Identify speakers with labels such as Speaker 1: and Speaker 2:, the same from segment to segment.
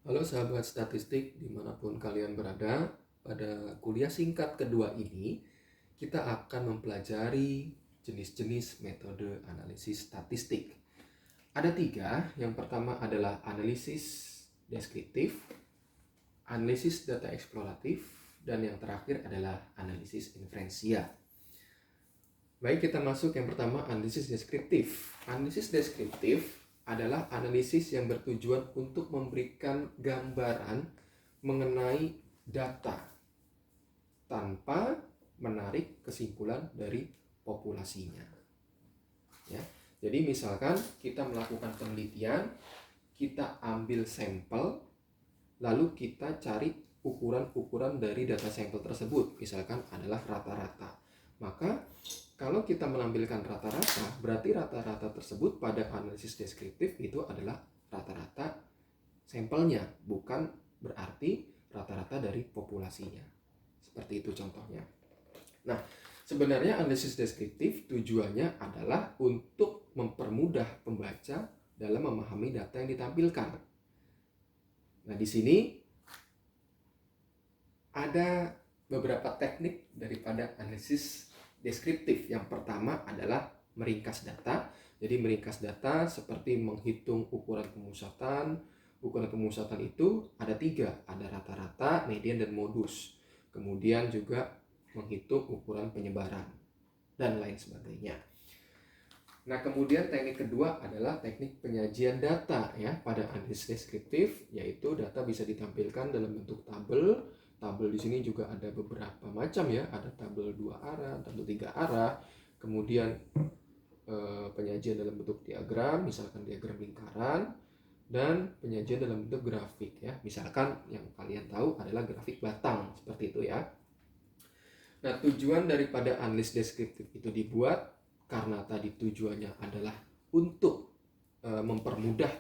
Speaker 1: Halo sahabat statistik dimanapun kalian berada, pada kuliah singkat kedua ini kita akan mempelajari jenis-jenis metode analisis statistik. Ada tiga, yang pertama adalah analisis deskriptif, analisis data eksploratif, dan yang terakhir adalah analisis inferensia. Baik, kita masuk yang pertama, analisis deskriptif. Analisis deskriptif adalah analisis yang bertujuan untuk memberikan gambaran mengenai data tanpa menarik kesimpulan dari populasinya. Ya, jadi misalkan kita melakukan penelitian, kita ambil sampel, lalu kita cari ukuran-ukuran dari data sampel tersebut, misalkan adalah rata-rata. Maka kalau kita menampilkan rata-rata, berarti rata-rata tersebut pada analisis deskriptif itu adalah rata-rata sampelnya, bukan berarti rata-rata dari populasinya. Seperti itu contohnya. Nah, sebenarnya analisis deskriptif tujuannya adalah untuk mempermudah pembaca dalam memahami data yang ditampilkan. Nah, di sini ada beberapa teknik daripada analisis deskriptif. Yang pertama adalah meringkas data. Jadi meringkas data seperti menghitung ukuran pemusatan. Ukuran pemusatan itu ada tiga, ada rata-rata, median, dan modus. Kemudian juga menghitung ukuran penyebaran dan lain sebagainya. Nah, kemudian teknik kedua adalah teknik penyajian data ya pada analisis deskriptif, yaitu data bisa ditampilkan dalam bentuk tabel. Tabel di sini juga ada beberapa macam ya, ada tabel 2 arah, tabel 3 arah. Kemudian penyajian dalam bentuk diagram, misalkan diagram lingkaran, dan penyajian dalam bentuk grafik ya. Misalkan yang kalian tahu adalah grafik batang, seperti itu ya. Nah, tujuan daripada analisis deskriptif itu dibuat karena tadi tujuannya adalah untuk mempermudah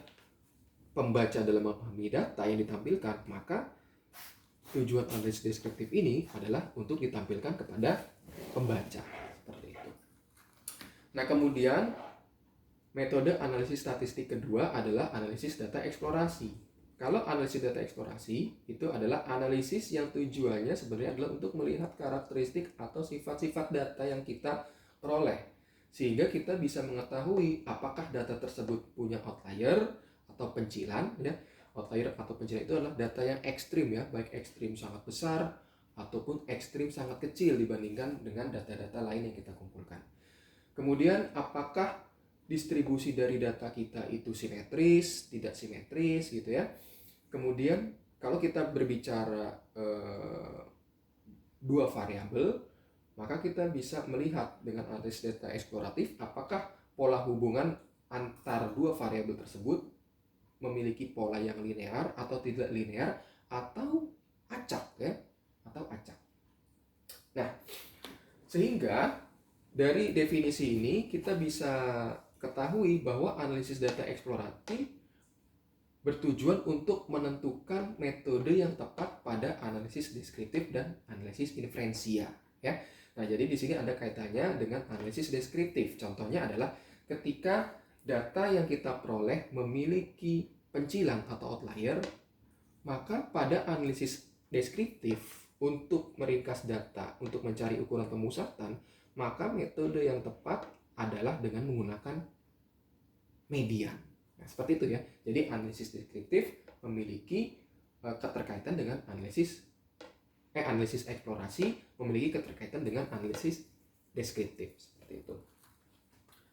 Speaker 1: pembaca dalam memahami data yang ditampilkan, maka tujuan analisis deskriptif ini adalah untuk ditampilkan kepada pembaca, seperti itu. Nah, kemudian metode analisis statistik kedua adalah analisis data eksplorasi. Kalau analisis data eksplorasi itu adalah analisis yang tujuannya sebenarnya adalah untuk melihat karakteristik atau sifat-sifat data yang kita peroleh, sehingga kita bisa mengetahui apakah data tersebut punya outlier atau pencilan ya. Outlier atau pencilan itu adalah data yang ekstrim ya, baik ekstrim sangat besar ataupun ekstrim sangat kecil dibandingkan dengan data-data lain yang kita kumpulkan. Kemudian apakah distribusi dari data kita itu simetris, tidak simetris gitu ya. Kemudian kalau kita berbicara dua variabel, maka kita bisa melihat dengan analisis data eksploratif apakah pola hubungan antar dua variabel tersebut memiliki pola yang linear atau tidak linear atau acak ya, atau acak. Nah, sehingga dari definisi ini kita bisa ketahui bahwa analisis data eksploratif bertujuan untuk menentukan metode yang tepat pada analisis deskriptif dan analisis inferensia ya. Nah, jadi di sini ada kaitannya dengan analisis deskriptif. Contohnya adalah ketika data yang kita peroleh memiliki pencilan atau outlier, maka pada analisis deskriptif untuk meringkas data untuk mencari ukuran pemusatan, maka metode yang tepat adalah dengan menggunakan median. Nah, seperti itu ya. Jadi analisis deskriptif memiliki keterkaitan dengan analisis eksplorasi memiliki keterkaitan dengan analisis deskriptif, seperti itu.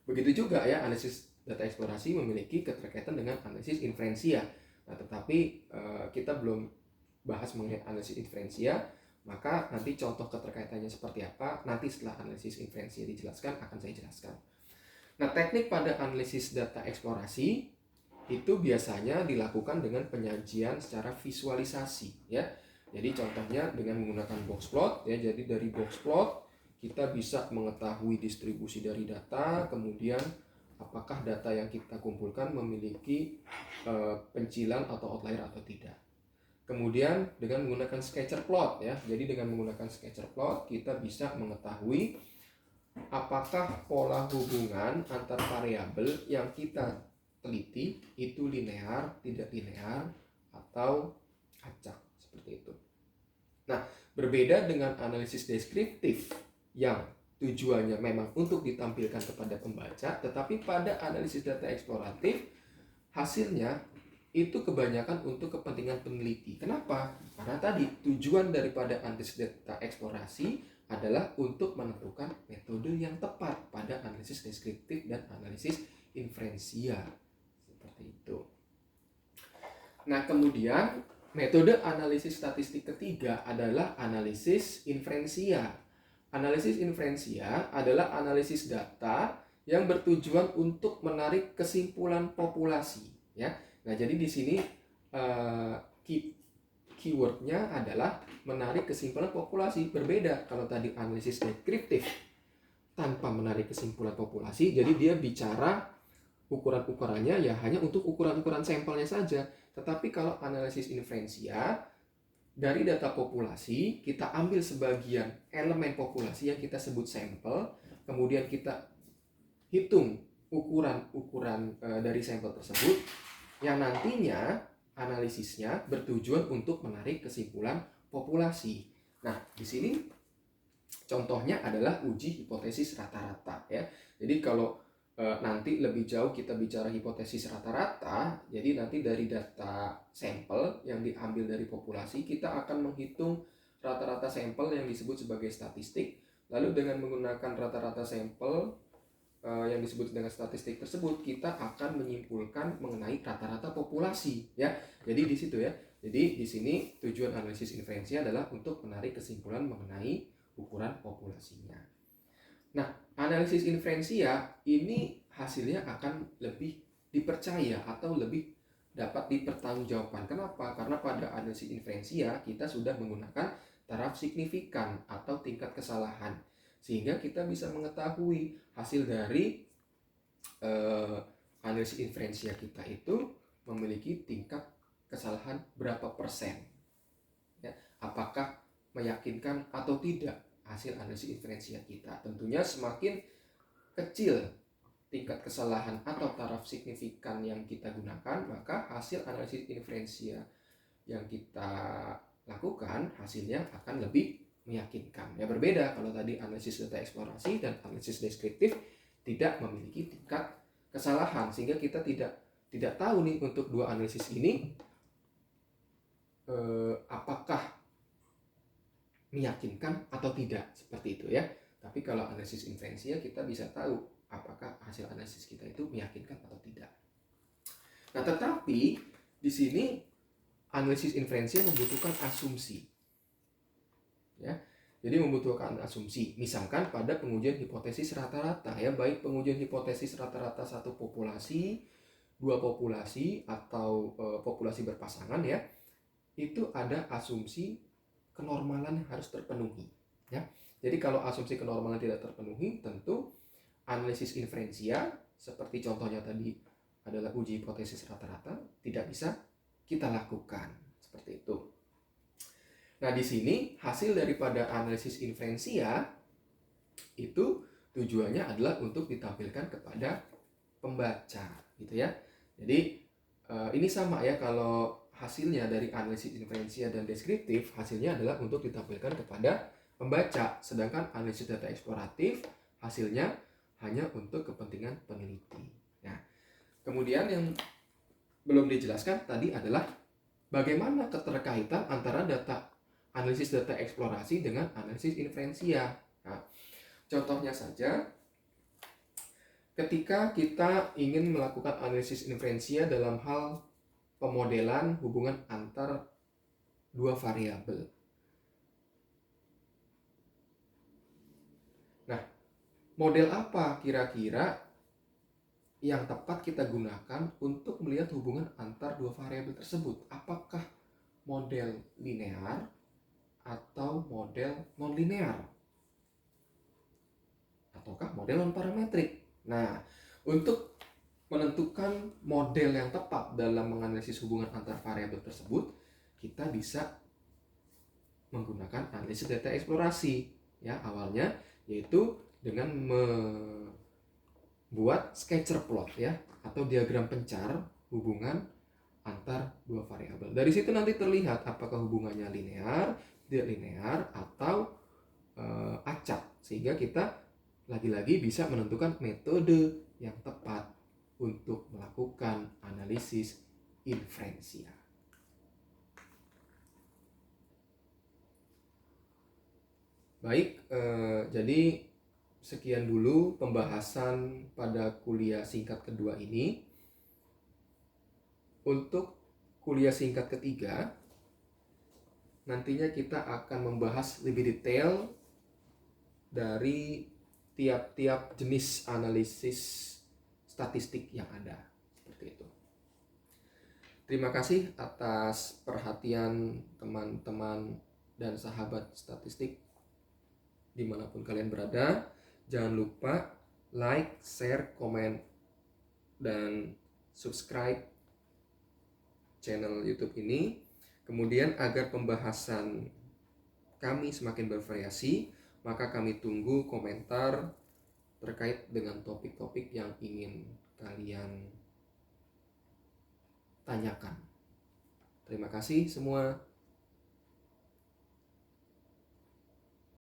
Speaker 1: Begitu juga ya, analisis data eksplorasi memiliki keterkaitan dengan analisis inferensia. Nah, tetapi kita belum bahas mengenai analisis inferensia, maka nanti contoh keterkaitannya seperti apa nanti setelah analisis inferensia dijelaskan akan saya jelaskan. Nah, teknik pada analisis data eksplorasi itu biasanya dilakukan dengan penyajian secara visualisasi ya. Jadi contohnya dengan menggunakan box plot ya. Jadi dari box plot kita bisa mengetahui distribusi dari data, kemudian apakah data yang kita kumpulkan memiliki pencilan atau outlier atau tidak. Kemudian dengan menggunakan scatter plot ya. Jadi dengan menggunakan scatter plot kita bisa mengetahui apakah pola hubungan antar variabel yang kita teliti itu linear, tidak linear, atau acak seperti itu. Nah, berbeda dengan analisis deskriptif yang tujuannya memang untuk ditampilkan kepada pembaca, tetapi pada analisis data eksploratif hasilnya itu kebanyakan untuk kepentingan peneliti. Kenapa? Karena tadi tujuan daripada analisis data eksplorasi adalah untuk menentukan metode yang tepat pada analisis deskriptif dan analisis inferensial. Seperti itu. Nah, kemudian metode analisis statistik ketiga adalah analisis inferensial. Analisis inferensial adalah analisis data yang bertujuan untuk menarik kesimpulan populasi, ya. Nah, jadi di sini keywordnya adalah menarik kesimpulan populasi. Berbeda kalau tadi analisis deskriptif tanpa menarik kesimpulan populasi, jadi dia bicara ukuran-ukurannya ya hanya untuk ukuran-ukuran sampelnya saja. Tetapi kalau analisis inferensial, dari data populasi kita ambil sebagian elemen populasi yang kita sebut sampel, kemudian kita hitung ukuran-ukuran dari sampel tersebut, yang nantinya analisisnya bertujuan untuk menarik kesimpulan populasi. Nah, di sini contohnya adalah uji hipotesis rata-rata, ya. Jadi kalau nanti lebih jauh kita bicara hipotesis rata-rata, jadi nanti dari data sampel yang diambil dari populasi kita akan menghitung rata-rata sampel yang disebut sebagai statistik. Lalu dengan menggunakan rata-rata sampel yang disebut dengan statistik tersebut, kita akan menyimpulkan mengenai rata-rata populasi, ya. Jadi di situ, ya. Jadi di sini tujuan analisis inferensial adalah untuk menarik kesimpulan mengenai ukuran populasinya. Nah, analisis inferensial ini hasilnya akan lebih dipercaya atau lebih dapat dipertanggungjawabkan. Kenapa? Karena pada analisis inferensial kita sudah menggunakan taraf signifikan atau tingkat kesalahan, sehingga kita bisa mengetahui hasil dari analisis inferensial kita itu memiliki tingkat kesalahan berapa persen, ya, apakah meyakinkan atau tidak hasil analisis inferensial kita. Tentunya semakin kecil tingkat kesalahan atau taraf signifikan yang kita gunakan, maka hasil analisis inferensial yang kita lakukan hasilnya akan lebih meyakinkan. Ya, berbeda kalau tadi analisis data eksplorasi dan analisis deskriptif tidak memiliki tingkat kesalahan, sehingga kita tidak tahu nih untuk dua analisis ini apakah meyakinkan atau tidak, seperti itu, ya. Tapi kalau analisis inferensial kita bisa tahu apakah hasil analisis kita itu meyakinkan atau tidak. Nah, tetapi di sini analisis inferensial membutuhkan asumsi, ya. Jadi membutuhkan asumsi. Misalkan pada pengujian hipotesis rata-rata, ya, baik pengujian hipotesis rata-rata satu populasi, dua populasi, atau populasi berpasangan, ya, itu ada asumsi kenormalan yang harus terpenuhi, ya. Jadi kalau asumsi kenormalan tidak terpenuhi, tentu analisis inferensial seperti contohnya tadi adalah uji hipotesis rata-rata tidak bisa kita lakukan, seperti itu. Nah, di sini hasil daripada analisis inferensial itu tujuannya adalah untuk ditampilkan kepada pembaca, gitu, ya. Jadi ini sama, ya, kalau hasilnya dari analisis inferensial dan deskriptif hasilnya adalah untuk ditampilkan kepada pembaca, sedangkan analisis data eksploratif hasilnya hanya untuk kepentingan peneliti. Nah, kemudian yang belum dijelaskan tadi adalah bagaimana keterkaitan antara analisis data eksplorasi dengan analisis inferensial. Nah, contohnya saja ketika kita ingin melakukan analisis inferensial dalam hal pemodelan hubungan antar dua variabel. Nah, model apa kira-kira yang tepat kita gunakan untuk melihat hubungan antar dua variabel tersebut? Apakah model linear atau model non-linear? Ataukah model non-parametrik? Nah, untuk menentukan model yang tepat dalam menganalisis hubungan antar variabel tersebut, kita bisa menggunakan analisis data eksplorasi, ya, awalnya yaitu dengan membuat scatter plot, ya, atau diagram pencar hubungan antar dua variabel. Dari situ nanti terlihat apakah hubungannya linear, tidak linear, atau acak, sehingga kita lagi-lagi bisa menentukan metode yang tepat untuk melakukan analisis inferensial. Baik, jadi sekian dulu pembahasan pada kuliah singkat kedua ini. Untuk kuliah singkat ketiga, nantinya kita akan membahas lebih detail dari tiap-tiap jenis analisis statistik yang ada. Seperti itu. Terima kasih atas perhatian teman-teman dan sahabat statistik dimanapun kalian berada. Jangan lupa like, share, komen, dan subscribe channel YouTube ini. Kemudian agar pembahasan kami semakin bervariasi, maka kami tunggu komentar terkait dengan topik-topik yang ingin kalian tanyakan. Terima kasih semua.